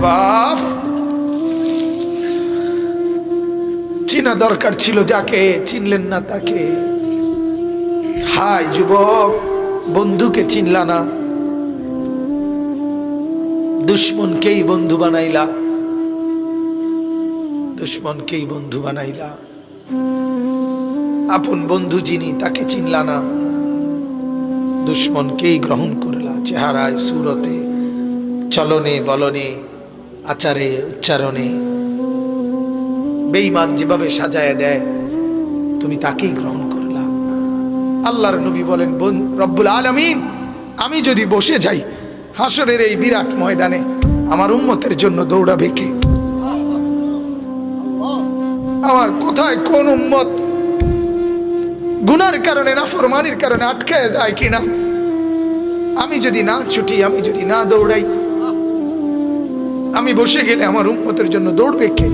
বাপ, চিনা দরকার ছিল যাকে, চিনলেন না তাকে। হায় যুবক, বন্ধুকে চিনলা না, দুশ্মনকেই বন্ধু বানাইলা, দুশ্মনকেই বন্ধু বানাইলা। আপন বন্ধু যিনি তাকে চিনলা না, দুশ্মনকেই গ্রহণ করলা। চেহারায়, সুরতে, চলনে বলনে, আচারে উচ্চারণে বেঈমান যেভাবে সাজায় দেয়, তুমি তাকেই গ্রহণ করলা। আল্লাহর নবী বলেন, রব্বুল আলামিন আমি যদি বসে যাই হাসরের এই বিরাট ময়দানে, আমার উম্মতের জন্য দৌড়াবে কে? আমার কোথায় কোন উম্মত গুনার কারণে, নাফরমানির কারণে আটকায় যায় কিনা? আমি যদি না ছুটি, আমি যদি না দৌড়াই, আমি বসে গেলে আমার উম্মতের জন্য দৌড়বে কে?